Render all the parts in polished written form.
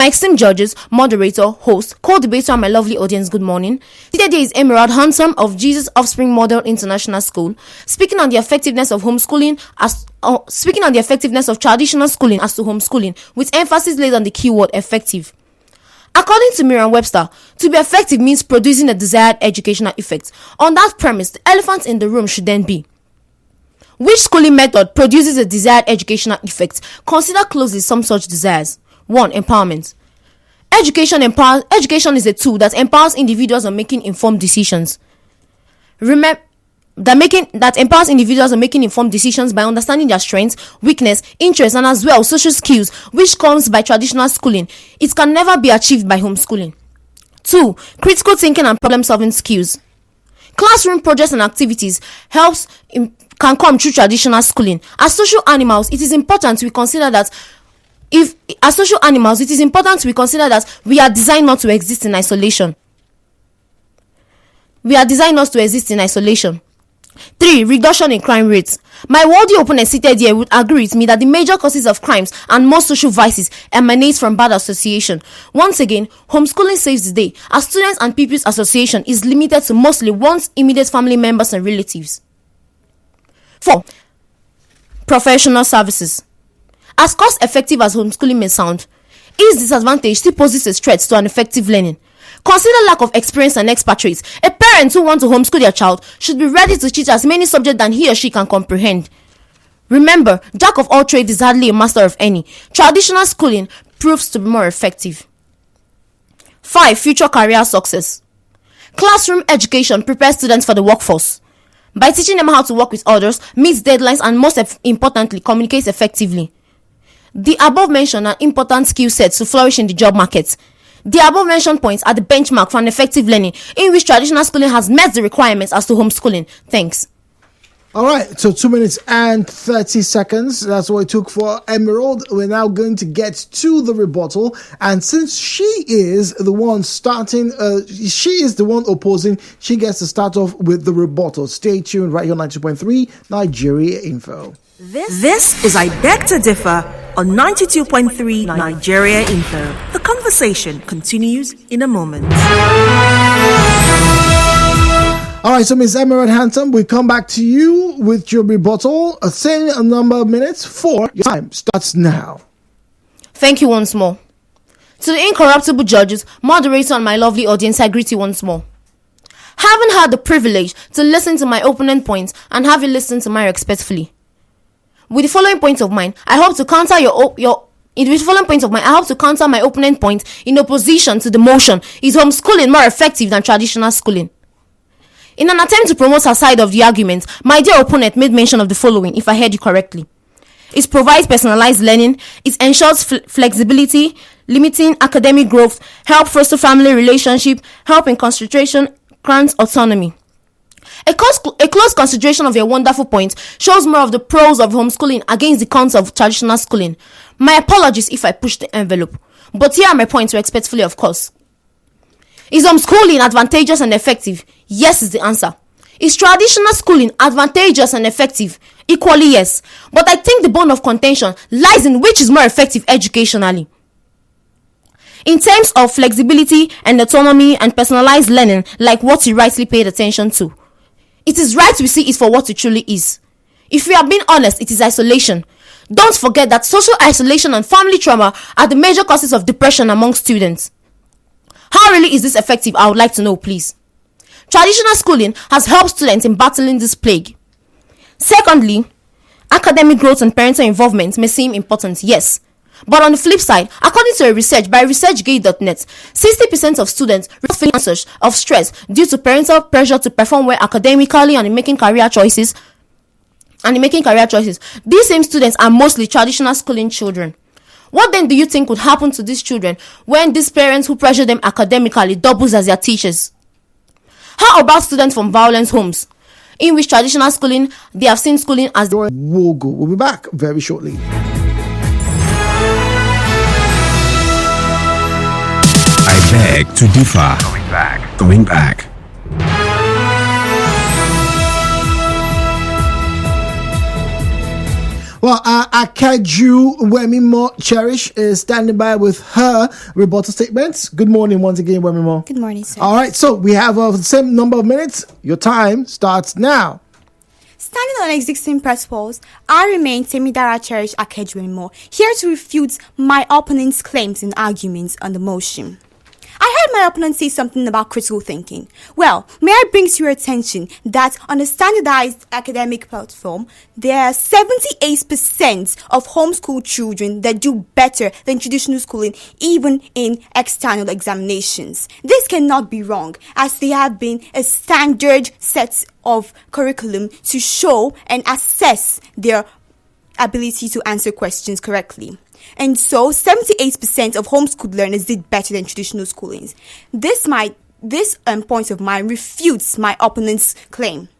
My esteemed judges, moderator, host, co-debater, and my lovely audience, good morning. Today is Emirald Handsome of Jesus Offspring Model International School, speaking on the effectiveness of homeschooling speaking on the effectiveness of traditional schooling as to homeschooling, with emphasis laid on the keyword effective. According to Merriam-Webster, to be effective means producing a desired educational effect. On that premise, the elephant in the room should then be: which schooling method produces a desired educational effect? Consider closely some such desires. 1. Empowerment. Education is a tool that empowers individuals on making informed decisions. That empowers individuals on making informed decisions by understanding their strengths, weakness, interests, and as well social skills, which comes by traditional schooling. It can never be achieved by homeschooling. 2. Critical thinking and problem-solving skills. Classroom projects and activities can come through traditional schooling. As social animals, it is important we consider that we are designed not to exist in isolation. 3. Reduction in crime rates. My worldly opponent seated here would agree with me that the major causes of crimes and most social vices emanate from bad association. Once again, homeschooling saves the day, as students and pupils association is limited to mostly one's immediate family members and relatives. 4. Professional services. As cost-effective as homeschooling may sound, its disadvantage still poses a threat to an effective learning. Consider lack of experience and expatriates. A parent who wants to homeschool their child should be ready to teach as many subjects than he or she can comprehend. Remember, jack of all trades is hardly a master of any. Traditional schooling proves to be more effective. 5. Future career success. Classroom education prepares students for the workforce by teaching them how to work with others, meet deadlines, and most importantly, communicate effectively. The above-mentioned are important skill sets to flourish in the job market. The above-mentioned points are the benchmark for an effective learning in which traditional schooling has met the requirements as to homeschooling. Thanks. All right, so 2 minutes and 30 seconds. That's what it took for Emerald. We're now going to get to the rebuttal. And since she is the one opposing, she gets to start off with the rebuttal. Stay tuned right here on 92.3 Nigeria Info. This is I Beg to Differ on 92.3 Nigeria Info. The conversation continues in a moment. All right, so Ms. Emirald Handsome, we come back to you with your rebuttal. Saying a number of minutes for your time starts now. Thank you once more. To the incorruptible judges, moderator, and my lovely audience, I greet you once more. Having had the privilege to listen to my opponent points and having listened to mine respectfully, with the following points of mine, I hope to counter my opponent point in opposition to the motion: is homeschooling more effective than traditional schooling? In an attempt to promote her side of the argument, my dear opponent made mention of the following, if I heard you correctly. It provides personalized learning, it ensures flexibility, limiting academic growth, help foster family relationship, help in concentration, grants autonomy. A close consideration of your wonderful point shows more of the pros of homeschooling against the cons of traditional schooling. My apologies if I pushed the envelope, but here are my points respectfully, of course. Is homeschooling advantageous and effective? Yes is the answer. Is traditional schooling advantageous and effective? Equally yes. But I think the bone of contention lies in which is more effective educationally. In terms of flexibility and autonomy and personalized learning, like what you rightly paid attention to, it is right we see it for what it truly is. If we are being honest, it is isolation. Don't forget that social isolation and family trauma are the major causes of depression among students. How really is this effective? I would like to know, please. Traditional schooling has helped students in battling this plague. Secondly, academic growth and parental involvement may seem important, yes. But on the flip side, according to a research by researchgate.net, 60% of students report feeling of stress due to parental pressure to perform well academically and in making career choices. These same students are mostly traditional schooling children. What then do you think would happen to these children when these parents who pressure them academically doubles as their teachers? How about students from violent homes, in which traditional schooling, they have seen schooling as the... We'll be back very shortly. I beg to differ. Going back. Well, Akeju-Wemimo Cherish is standing by with her rebuttal statements. Good morning once again, Wemimo. Good morning, sir. All right, so we have the same number of minutes. Your time starts now. Standing on existing principles, I remain Temidara Cherish Akeju-Wemimo, here to refute my opponent's claims and arguments on the motion. I heard my opponent say something about critical thinking. Well, may I bring to your attention that on a standardized academic platform, there are 78% of homeschool children that do better than traditional schooling, even in external examinations. This cannot be wrong, as there have been a standard set of curriculum to show and assess their ability to answer questions correctly. And so 78% of homeschool learners did better than traditional schoolings. This point of mine refutes my opponent's claim.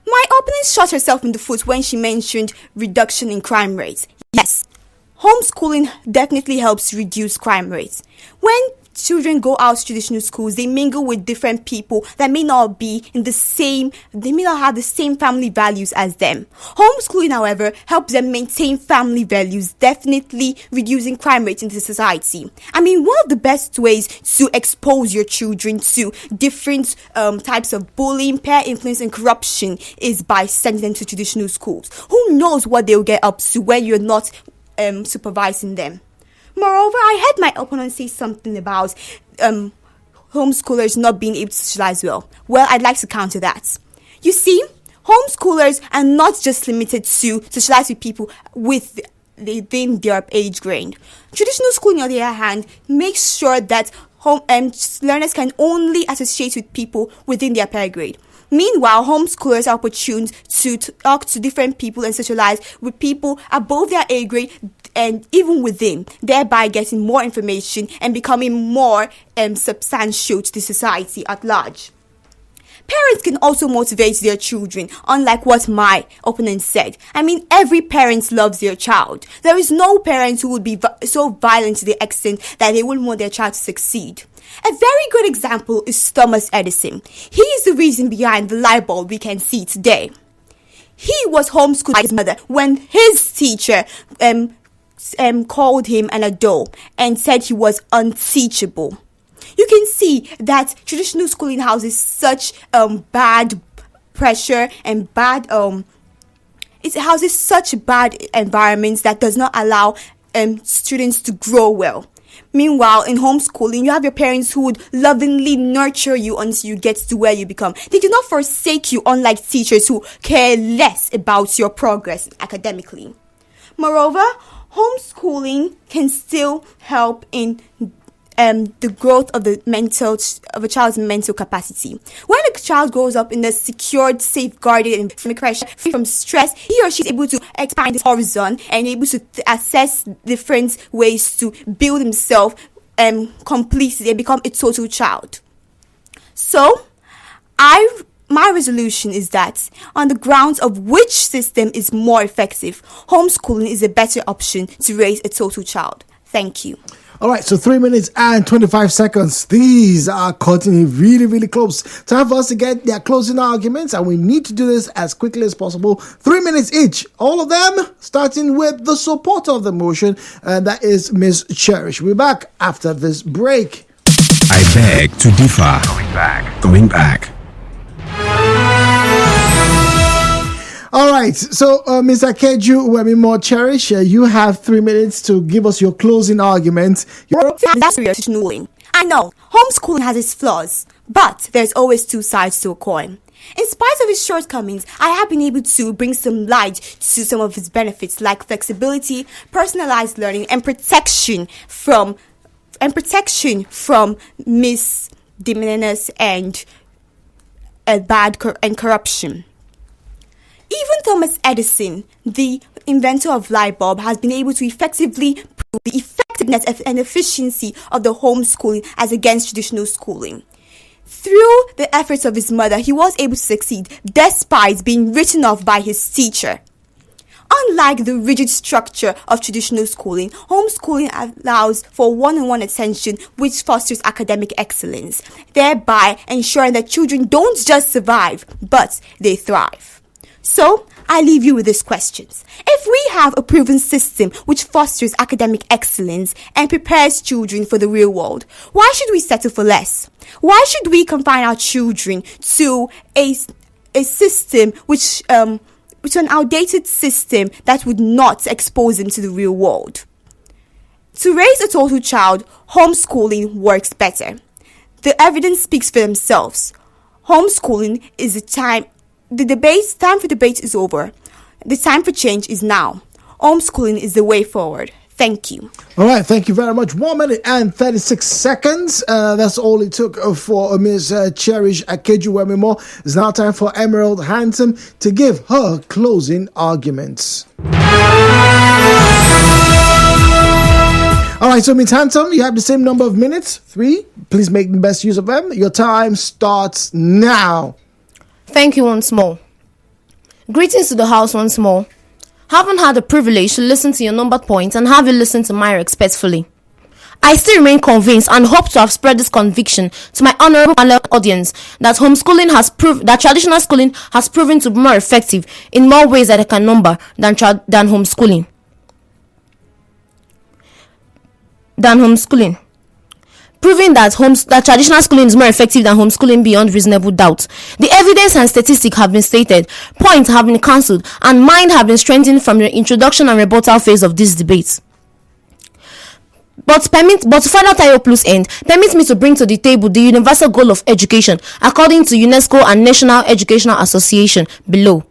My opponent shot herself in the foot when she mentioned reduction in crime rates. Yes, homeschooling definitely helps reduce crime rates. When children go out to traditional schools, they mingle with different people that may not have the same family values as them. Homeschooling, however, helps them maintain family values, definitely reducing crime rates in the society. I mean, one of the best ways to expose your children to different types of bullying, peer influence, and corruption is by sending them to traditional schools. Who knows what they'll get up to when you're not supervising them? Moreover, I heard my opponent say something about homeschoolers not being able to socialize well. Well, I'd like to counter that. You see, homeschoolers are not just limited to socialize with people within their age grade. Traditional schooling, on the other hand, makes sure that learners can only associate with people within their peer grade. Meanwhile, homeschoolers are opportune to talk to different people and socialize with people above their age grade and even within, thereby getting more information and becoming more substantial to the society at large. Parents can also motivate their children, unlike what my opponent said. I mean, every parent loves their child. There is no parent who would be so violent to the extent that they wouldn't want their child to succeed. A very good example is Thomas Edison. He is the reason behind the light bulb we can see today. He was homeschooled by his mother when his teacher called him an adult and said he was unteachable. You can see that traditional schooling houses such bad pressure and it houses such bad environments that does not allow students to grow well. Meanwhile, in homeschooling, you have your parents who would lovingly nurture you until you get to where you become. They do not forsake you, unlike teachers who care less about your progress academically. Moreover, homeschooling can still help in the growth of a child's mental capacity. When a child grows up in a secured, safeguarded, and free from stress, he or she is able to expand his horizon and able to assess different ways to build himself completely and become a total child. So, my resolution is that on the grounds of which system is more effective, homeschooling is a better option to raise a total child. Thank you. All right, so 3 minutes and 25 seconds. These are cutting it really, really close. Time for us to get their closing arguments, and we need to do this as quickly as possible. 3 minutes each. All of them starting with the supporter of the motion, and that is Ms. Cherish. We'll be back after this break. I beg to differ. Going back. All right, so Ms. Akeju-Wemimo Cherish, you have 3 minutes to give us your closing argument. I know, homeschooling has its flaws, but there's always two sides to a coin. In spite of its shortcomings, I have been able to bring some light to some of its benefits, like flexibility, personalized learning, and protection from misdemeanors and corruption. Even Thomas Edison, the inventor of light bulb, has been able to effectively prove the effectiveness and efficiency of the homeschooling as against traditional schooling. Through the efforts of his mother, he was able to succeed despite being written off by his teacher. Unlike the rigid structure of traditional schooling, homeschooling allows for one-on-one attention, which fosters academic excellence, thereby ensuring that children don't just survive, but they thrive. So, I leave you with these questions. If we have a proven system which fosters academic excellence and prepares children for the real world, why should we settle for less? Why should we confine our children to a system which an outdated system that would not expose them to the real world? To raise a total child, homeschooling works better. The evidence speaks for themselves. Homeschooling is time for debate is over. The time for change is now. Homeschooling is the way forward. Thank you. All right, thank you very much. 1 minute and 36 seconds. That's all it took for Ms. Cherish Akeju-Wemimo. It's now time for Emirald Handsome to give her closing arguments. All right, so Ms. Handsome, you have the same number of minutes, 3. Please make the best use of them. Your time starts now. Thank you once more. Greetings to the house once more. Having had the privilege to listen to your numbered points and having listened to mine respectfully, I still remain convinced and hope to have spread this conviction to my honorable audience that that traditional schooling has proven to be more effective in more ways that I can number than homeschooling. Proving that traditional schooling is more effective than homeschooling beyond reasonable doubt. The evidence and statistics have been stated, points have been cancelled, and mind have been strengthened from the introduction and rebuttal phase of this debate. But to further tie up loose end, permit me to bring to the table the universal goal of education according to UNESCO and National Educational Association below.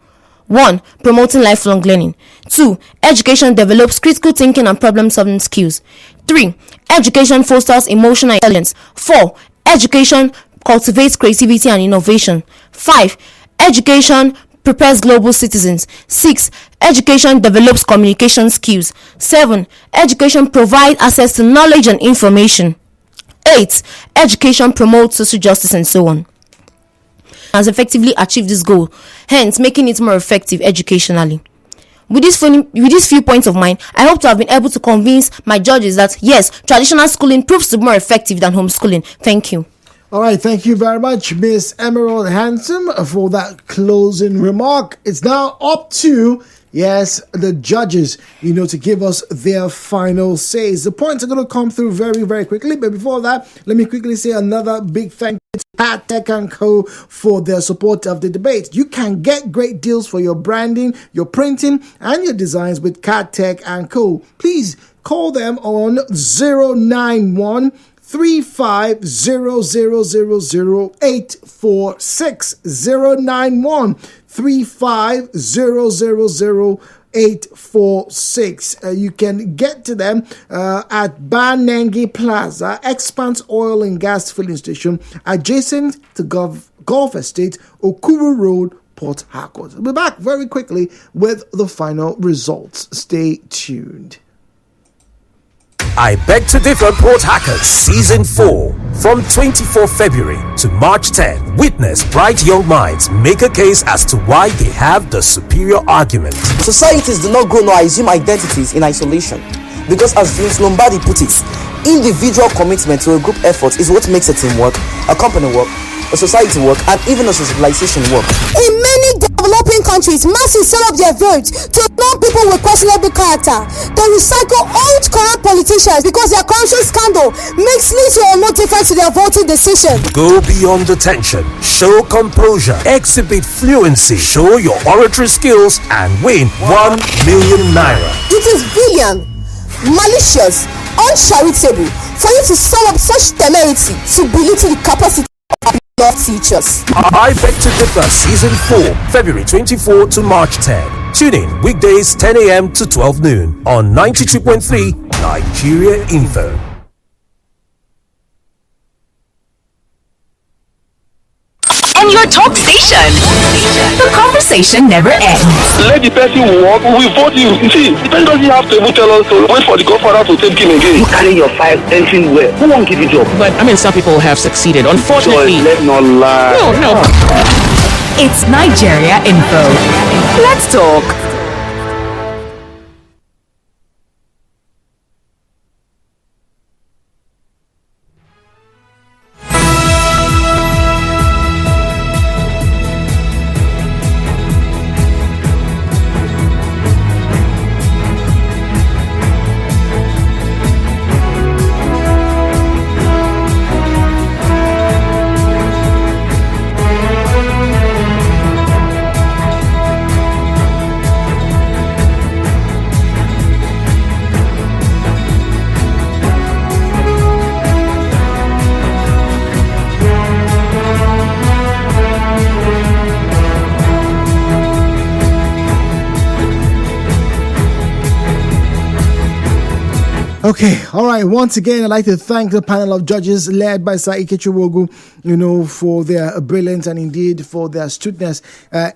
1. Promoting lifelong learning. 2. Education develops critical thinking and problem-solving skills. 3. Education fosters emotional intelligence. 4. Education cultivates creativity and innovation. 5. Education prepares global citizens. 6. Education develops communication skills. 7. Education provides access to knowledge and information. 8. Education promotes social justice and so on. Has effectively achieved this goal, hence making it more effective educationally. With these few points of mine, I hope to have been able to convince my judges that yes, traditional schooling proves to be more effective than homeschooling. Thank you. All right, thank you very much, Miss Emerald Handsome, for that closing remark. It's now up to the judges, to give us their final says. The points are going to come through very, very quickly. But before that, let me quickly say another big thank you to Tech & Co. for their support of the debate. You can get great deals for your branding, your printing, and your designs with Tech & Co. Please call them on 091 35000846 091 35000846. You can get to them at Banengi Plaza, Expanse Oil and Gas Filling Station, adjacent to Golf Estate, Okuru Road, Port Harcourt. We'll be back very quickly with the final results. Stay tuned. I Beg to Differ Port Hackers Season 4 from 24 February to March 10. Witness bright young minds make a case as to why they have the superior argument. Societies do not grow nor assume identities in isolation, because as Vince Lombardi put it, individual commitment to a group effort is what makes a team work, a company work, a society work, and even a civilization work. In many developing countries, masses sell up their votes to non-people with questionable character. They recycle old corrupt politicians because their corruption scandal makes little or no difference to their voting decision. Go beyond the tension, show composure, exhibit fluency, show your oratory skills, and win 1 million naira. It is villain, malicious, uncharitable for you to sum up such temerity to belittle the capacity of your teachers. I Beg to Differ Season 4, February 24 to March 10. Tune in weekdays 10 a.m. to 12 noon on 92.3 Nigeria Info. And your talk station. The conversation never ends. Let the person walk, we vote you. You see, the person doesn't have to even tell us to wait for the godfather to take him again. You carry your file entering where? Who won't give you job? But some people have succeeded. Unfortunately. So let's not lie. No. It's Nigeria Info. Let's talk. Okay, all right. Once again, I'd like to thank the panel of judges led by Sir Akeju-Wemimo, for their brilliance and indeed for their astuteness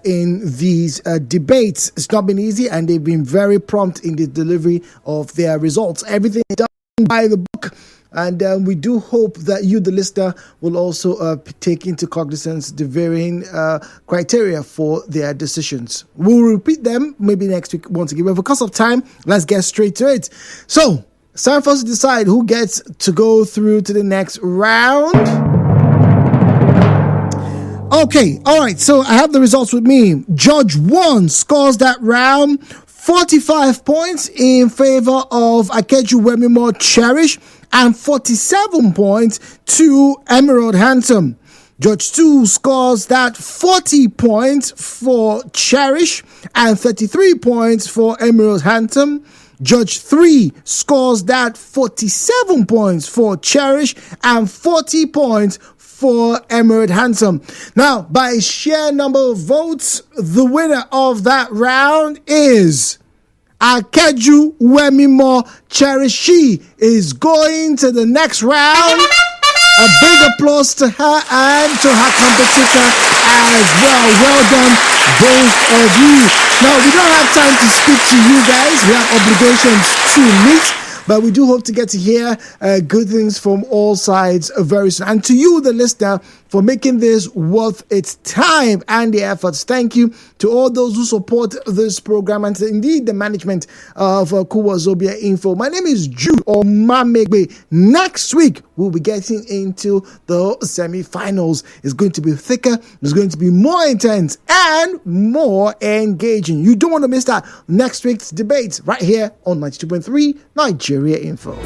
in these debates. It's not been easy, and they've been very prompt in the delivery of their results. Everything is done by the book. And we do hope that you, the listener, will also take into cognizance the varying criteria for their decisions. We'll repeat them maybe next week once again. But because of time, let's get straight to it. So, it's time for us to decide who gets to go through to the next round. Okay, all right. So, I have the results with me. Judge 1 scores that round 45 points in favor of Akeju-Wemimo Cherish, and 47 points to Emirald Handsome. Judge 2 scores that 40 points for Cherish and 33 points for Emirald Handsome. Judge 3 scores that 47 points for Cherish and 40 points for Emirald Handsome. Now, by sheer number of votes, the winner of that round is Akeju-Wemimo Cherish. She is going to the next round. A big applause to her and to her competitor as well. Well done, both of you. Now, we don't have time to speak to you guys. We have obligations to meet. But we do hope to get to hear good things from all sides very soon. And to you, the listener, for making this worth its time and the efforts. Thank you to all those who support this program and to indeed the management of Kuwazobia Info. My name is Jude Omamegbe. Next week, we'll be getting into the semi-finals. It's going to be thicker. It's going to be more intense and more engaging. You don't want to miss that. Next week's debate right here on 92.3 Nigeria Info.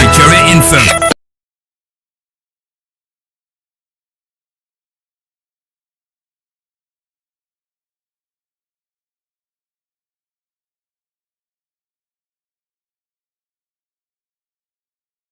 Nigeria Info.